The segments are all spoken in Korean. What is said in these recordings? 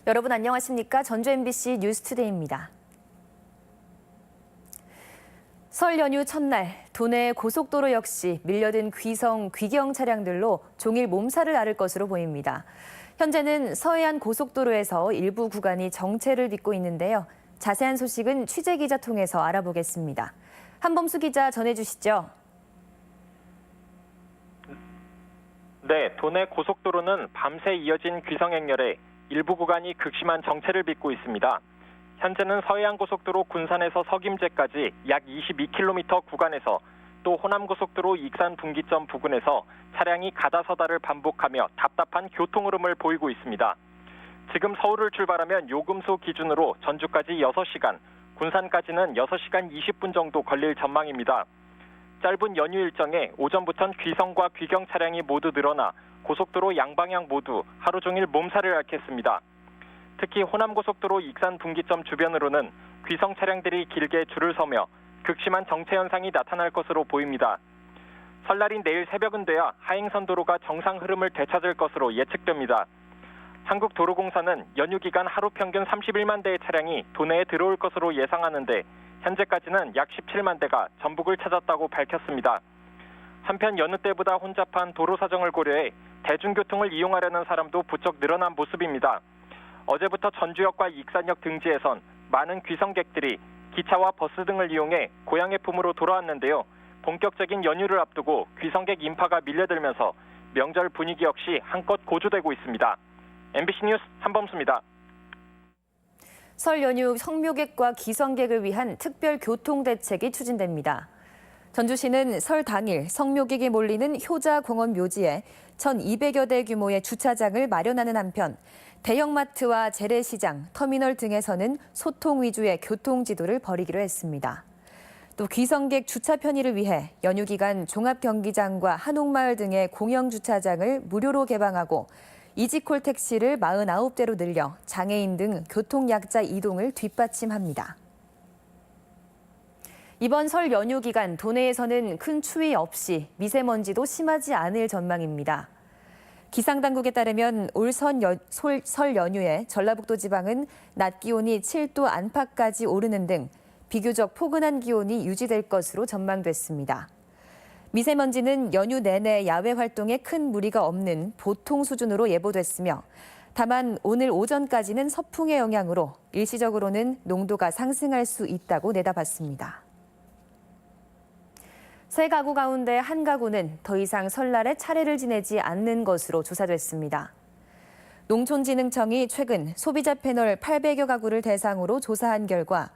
여러분 안녕하십니까? 전주 MBC 뉴스투데이입니다. 설 연휴 첫날 도내 고속도로 역시 밀려든 귀경 차량들로 종일 몸살을 앓을 것으로 보입니다. 현재는 서해안 고속도로에서 일부 구간이 정체를 빚고 있는데요. 자세한 소식은 취재기자 통해서 알아보겠습니다. 한범수 기자 전해주시죠. 네, 도내 고속도로는 밤새 이어진 귀성 행렬에 일부 구간이 극심한 정체를 빚고 있습니다. 현재는 서해안 고속도로 군산에서 석임제까지 약 22km 구간에서 또 호남고속도로 익산 분기점 부근에서 차량이 가다서다를 반복하며 답답한 교통 흐름을 보이고 있습니다. 지금 서울을 출발하면 요금소 기준으로 전주까지 6시간, 군산까지는 6시간 20분 정도 걸릴 전망입니다. 짧은 연휴 일정에 오전부터는 귀성과 귀경 차량이 모두 늘어나 고속도로 양방향 모두 하루 종일 몸살을 앓겠습니다. 특히 호남고속도로 익산 분기점 주변으로는 귀성 차량들이 길게 줄을 서며 극심한 정체 현상이 나타날 것으로 보입니다. 설날인 내일 새벽은 돼야 하행선 도로가 정상 흐름을 되찾을 것으로 예측됩니다. 한국도로공사는 연휴 기간 하루 평균 31만 대의 차량이 도내에 들어올 것으로 예상하는데 현재까지는 약 17만 대가 전북을 찾았다고 밝혔습니다. 한편 여느 때보다 혼잡한 도로 사정을 고려해 대중교통을 이용하려는 사람도 부쩍 늘어난 모습입니다. 어제부터 전주역과 익산역 등지에선 많은 귀성객들이 기차와 버스 등을 이용해 고향의 품으로 돌아왔는데요. 본격적인 연휴를 앞두고 귀성객 인파가 밀려들면서 명절 분위기 역시 한껏 고조되고 있습니다. MBC 뉴스 한범수입니다. 설 연휴 성묘객과 기성객을 위한 특별 교통대책이 추진됩니다. 전주시는 설 당일 성묘객이 몰리는 효자공원 묘지에 1,200여 대 규모의 주차장을 마련하는 한편 대형마트와 재래시장, 터미널 등에서는 소통 위주의 교통지도를 벌이기로 했습니다. 또 귀성객 주차 편의를 위해 연휴 기간 종합경기장과 한옥마을 등의 공영주차장을 무료로 개방하고 이지콜 택시를 49대로 늘려 장애인 등 교통약자 이동을 뒷받침합니다. 이번 설 연휴 기간 도내에서는 큰 추위 없이 미세먼지도 심하지 않을 전망입니다. 기상당국에 따르면 올 설 연휴에 전라북도 지방은 낮 기온이 7도 안팎까지 오르는 등 비교적 포근한 기온이 유지될 것으로 전망됐습니다. 미세먼지는 연휴 내내 야외 활동에 큰 무리가 없는 보통 수준으로 예보됐으며 다만 오늘 오전까지는 서풍의 영향으로 일시적으로는 농도가 상승할 수 있다고 내다봤습니다. 세 가구 가운데 한 가구는 더 이상 설날에 차례를 지내지 않는 것으로 조사됐습니다. 농촌진흥청이 최근 소비자 패널 800여 가구를 대상으로 조사한 결과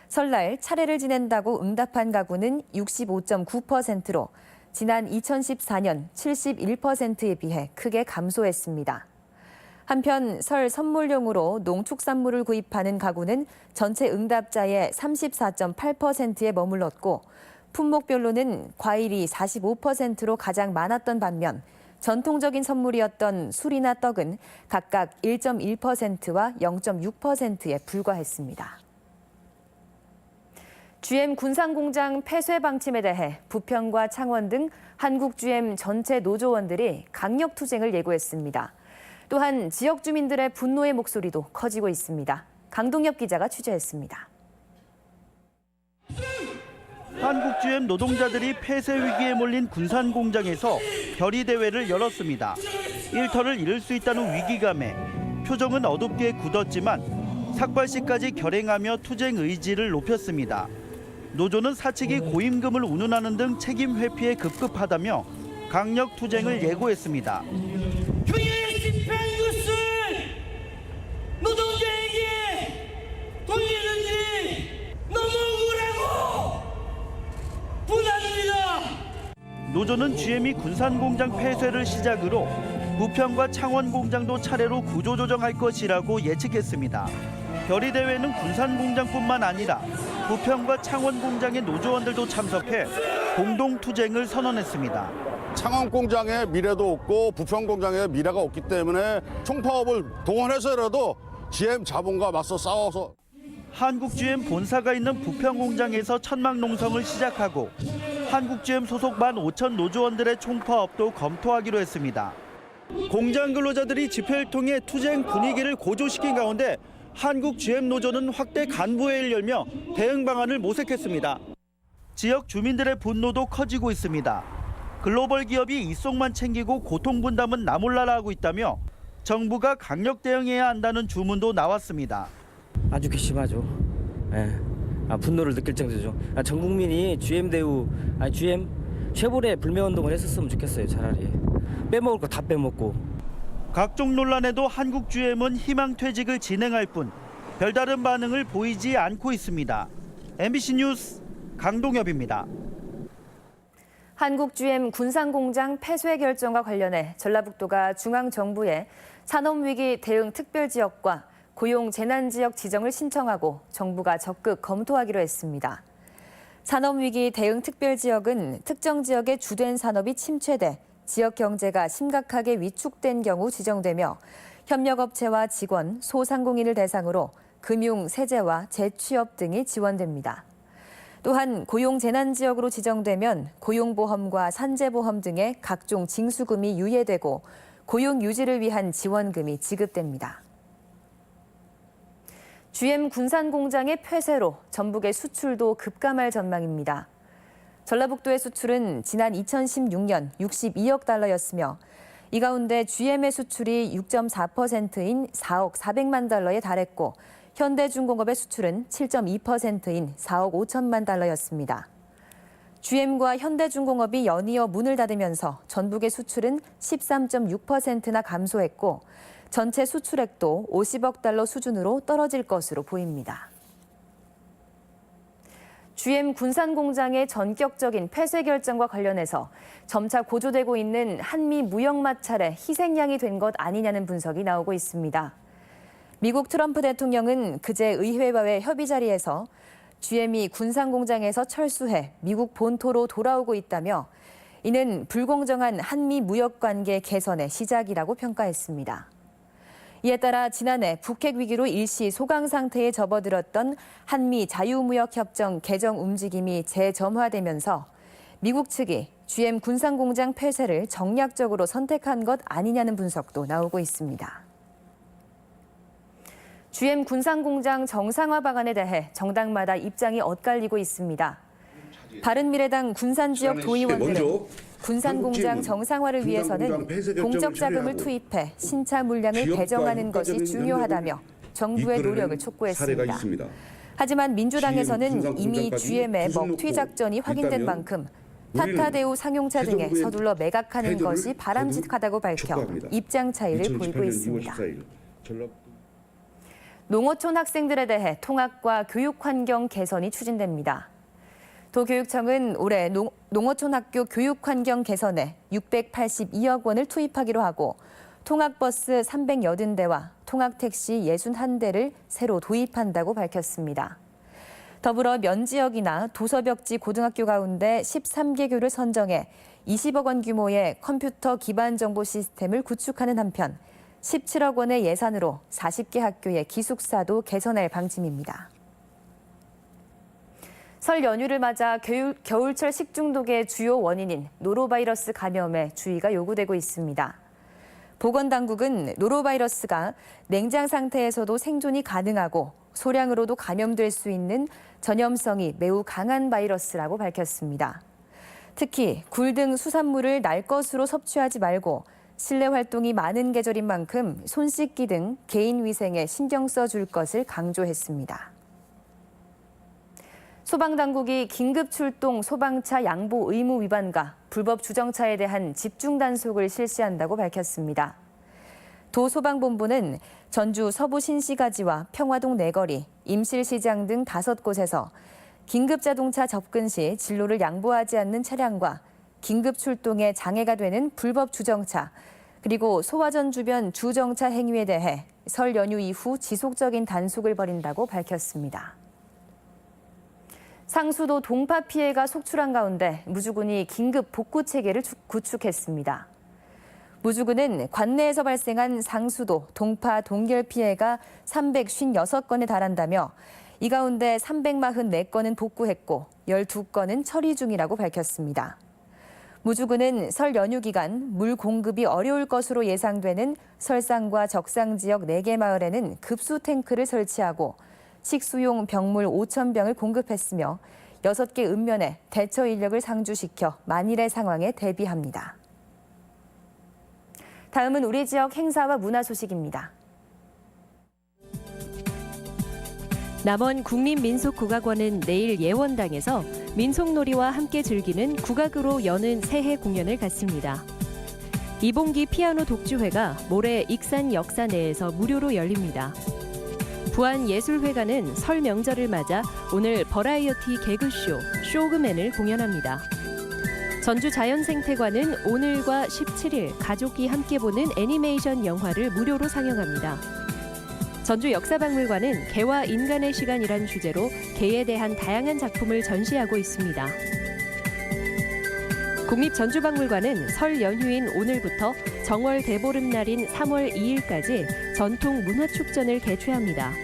설날 차례를 지낸다고 응답한 가구는 65.9%로 지난 2014년 71%에 비해 크게 감소했습니다. 한편 설 선물용으로 농축산물을 구입하는 가구는 전체 응답자의 34.8%에 머물렀고 품목별로는 과일이 45%로 가장 많았던 반면 전통적인 선물이었던 술이나 떡은 각각 1.1%와 0.6%에 불과했습니다. GM 군산공장 폐쇄 방침에 대해 부평과 창원 등 한국 GM 전체 노조원들이 강력 투쟁을 예고했습니다. 또한 지역 주민들의 분노의 목소리도 커지고 있습니다. 강동엽 기자가 취재했습니다. 한국 GM 노동자들이 폐쇄 위기에 몰린 군산공장에서 결의 대회를 열었습니다. 일터를 잃을 수 있다는 위기감에 표정은 어둡게 굳었지만 삭발시까지 결행하며 투쟁 의지를 높였습니다. 노조는 사측이 고임금을 운운하는 등 책임 회피에 급급하다며 강력 투쟁을 예고했습니다. 그의 집행 뉴스 노동자에게 돌리는지 너무 억울하고 분합니다. 노조는 GM이 군산공장 폐쇄를 시작으로 부평과 창원 공장도 차례로 구조조정할 것이라고 예측했습니다. 결의대회는 군산공장뿐만 아니라 부평과 창원 공장의 노조원들도 참석해 공동투쟁을 선언했습니다. 창원 공장의 미래도 없고 부평 공장의 미래가 없기 때문에 총파업을 동원해서라도 GM 자본과 맞서 싸워서 한국 GM 본사가 있는 부평 공장에서 천막 농성을 시작하고 한국 GM 소속 15,000 노조원들의 총파업도 검토하기로 했습니다. 공장 근로자들이 집회를 통해 투쟁 분위기를 고조시킨 가운데 한국 GM 노조는 확대 간부회의를 열며 대응 방안을 모색했습니다. 지역 주민들의 분노도 커지고 있습니다. 글로벌 기업이 이속만 챙기고 고통 분담은 나 몰라라 하고 있다며 정부가 강력 대응해야 한다는 주문도 나왔습니다. 아주 괘씸하죠. 예. 분노를 느낄 정도죠. 전 국민이 GM 대우, GM 쉐보레 불매 운동을 했었으면 좋겠어요. 차라리 빼먹을 거 다 빼먹고. 각종 논란에도 한국 GM은 희망 퇴직을 진행할 뿐 별다른 반응을 보이지 않고 있습니다. MBC 뉴스 강동엽입니다. 한국 GM 군산공장 폐쇄 결정과 관련해 전라북도가 중앙정부에 산업위기 대응 특별지역과 고용 재난지역 지정을 신청하고 정부가 적극 검토하기로 했습니다. 산업위기 대응 특별지역은 특정 지역의 주된 산업이 침체돼 지역 경제가 심각하게 위축된 경우 지정되며 협력업체와 직원, 소상공인을 대상으로 금융, 세제와 재취업 등이 지원됩니다. 또한 고용 재난지역으로 지정되면 고용보험과 산재보험 등의 각종 징수금이 유예되고 고용 유지를 위한 지원금이 지급됩니다. GM 군산공장의 폐쇄로 전북의 수출도 급감할 전망입니다. 전라북도의 수출은 지난 2016년 62억 달러였으며 이 가운데 GM의 수출이 6.4%인 4억 400만 달러에 달했고 현대중공업의 수출은 7.2%인 4억 5천만 달러였습니다. GM과 현대중공업이 연이어 문을 닫으면서 전북의 수출은 13.6%나 감소했고 전체 수출액도 50억 달러 수준으로 떨어질 것으로 보입니다. GM 군산공장의 전격적인 폐쇄 결정과 관련해서 점차 고조되고 있는 한미 무역 마찰의 희생양이 된 것 아니냐는 분석이 나오고 있습니다. 미국 트럼프 대통령은 그제 의회와의 협의 자리에서 GM이 군산공장에서 철수해 미국 본토로 돌아오고 있다며 이는 불공정한 한미 무역 관계 개선의 시작이라고 평가했습니다. 이에 따라 지난해 북핵 위기로 일시 소강 상태에 접어들었던 한미 자유무역협정 개정 움직임이 재점화되면서 미국 측이 GM 군산공장 폐쇄를 정략적으로 선택한 것 아니냐는 분석도 나오고 있습니다. GM 군산공장 정상화 방안에 대해 정당마다 입장이 엇갈리고 있습니다. 바른미래당 군산지역 도의원들은 군산공장 정상화를 위해서는 공적 자금을 투입해 신차 물량을 배정하는 것이 중요하다며 정부의 노력을 촉구했습니다. 하지만 민주당에서는 이미 GM의 먹튀 작전이 확인된 만큼 타타대우 상용차 등에 서둘러 매각하는 것이 바람직하다고 밝혀 입장 차이를 보이고 있습니다. 농어촌 학생들에 대해 통학과 교육 환경 개선이 추진됩니다. 도교육청은 올해 농어촌 학교 교육 환경 개선에 682억 원을 투입하기로 하고 통학버스 380대와 통학택시 61대를 새로 도입한다고 밝혔습니다. 더불어 면지역이나 도서벽지 고등학교 가운데 13개교를 선정해 20억 원 규모의 컴퓨터 기반 정보 시스템을 구축하는 한편 17억 원의 예산으로 40개 학교의 기숙사도 개선할 방침입니다. 설 연휴를 맞아 겨울철 식중독의 주요 원인인 노로바이러스 감염에 주의가 요구되고 있습니다. 보건당국은 노로바이러스가 냉장 상태에서도 생존이 가능하고 소량으로도 감염될 수 있는 전염성이 매우 강한 바이러스라고 밝혔습니다. 특히 굴 등 수산물을 날 것으로 섭취하지 말고 실내 활동이 많은 계절인 만큼 손 씻기 등 개인 위생에 신경 써줄 것을 강조했습니다. 소방당국이 긴급 출동 소방차 양보 의무 위반과 불법 주정차에 대한 집중 단속을 실시한다고 밝혔습니다. 도소방본부는 전주 서부 신시가지와 평화동 내거리, 임실시장 등 5곳에서 긴급 자동차 접근 시 진로를 양보하지 않는 차량과 긴급 출동에 장애가 되는 불법 주정차, 그리고 소화전 주변 주정차 행위에 대해 설 연휴 이후 지속적인 단속을 벌인다고 밝혔습니다. 상수도 동파 피해가 속출한 가운데 무주군이 긴급 복구 체계를 구축했습니다. 무주군은 관내에서 발생한 상수도, 동파, 동결 피해가 356건에 달한다며 이 가운데 344건은 복구했고 12건은 처리 중이라고 밝혔습니다. 무주군은 설 연휴 기간 물 공급이 어려울 것으로 예상되는 설상과 적상 지역 4개 마을에는 급수 탱크를 설치하고 식수용 병물 5,000병을 공급했으며 6개 읍면에 대처 인력을 상주시켜 만일의 상황에 대비합니다. 다음은 우리 지역 행사와 문화 소식입니다. 남원 국립민속국악원은 내일 예원당에서 민속놀이와 함께 즐기는 국악으로 여는 새해 공연을 갖습니다. 이봉기 피아노 독주회가 모레 익산 역사내에서 무료로 열립니다. 부안예술회관은 설 명절을 맞아 오늘 버라이어티 개그쇼 쇼그맨을 공연합니다. 전주자연생태관은 오늘과 17일 가족이 함께 보는 애니메이션 영화를 무료로 상영합니다. 전주역사박물관은 개와 인간의 시간이란 주제로 개에 대한 다양한 작품을 전시하고 있습니다. 국립전주박물관은 설 연휴인 오늘부터 정월 대보름날인 3월 2일까지 전통문화축전을 개최합니다.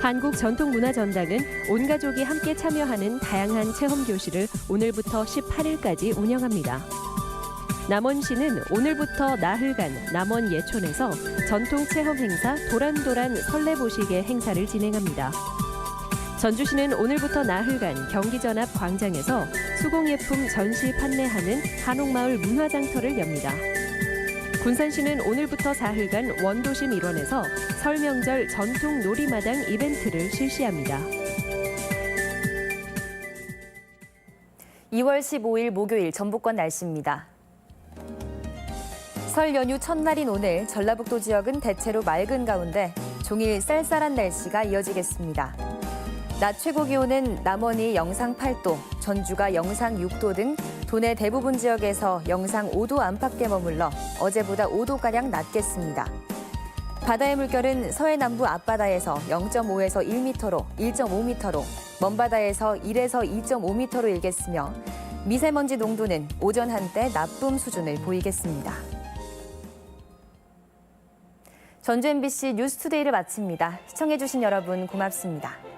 한국전통문화전당은 온 가족이 함께 참여하는 다양한 체험교실을 오늘부터 18일까지 운영합니다. 남원시는 오늘부터 나흘간 남원 예촌에서 전통 체험 행사 도란도란 설레보시게 행사를 진행합니다. 전주시는 오늘부터 나흘간 경기전 앞 광장에서 수공예품 전시 판매하는 한옥마을 문화장터를 엽니다. 군산시는 오늘부터 사흘간 원도심 일원에서 설명절 전통 놀이마당 이벤트를 실시합니다. 2월 15일 목요일 전북권 날씨입니다. 설 연휴 첫날인 오늘 전라북도 지역은 대체로 맑은 가운데 종일 쌀쌀한 날씨가 이어지겠습니다. 낮 최고 기온은 남원이 영상 8도, 전주가 영상 6도 등 도내 대부분 지역에서 영상 5도 안팎에 머물러 어제보다 5도가량 낮겠습니다. 바다의 물결은 서해 남부 앞바다에서 0.5에서 1m로, 1.5m로, 먼바다에서 1에서 2.5m로 일겠으며 미세먼지 농도는 오전 한때 나쁨 수준을 보이겠습니다. 전주 MBC 뉴스투데이를 마칩니다. 시청해주신 여러분 고맙습니다.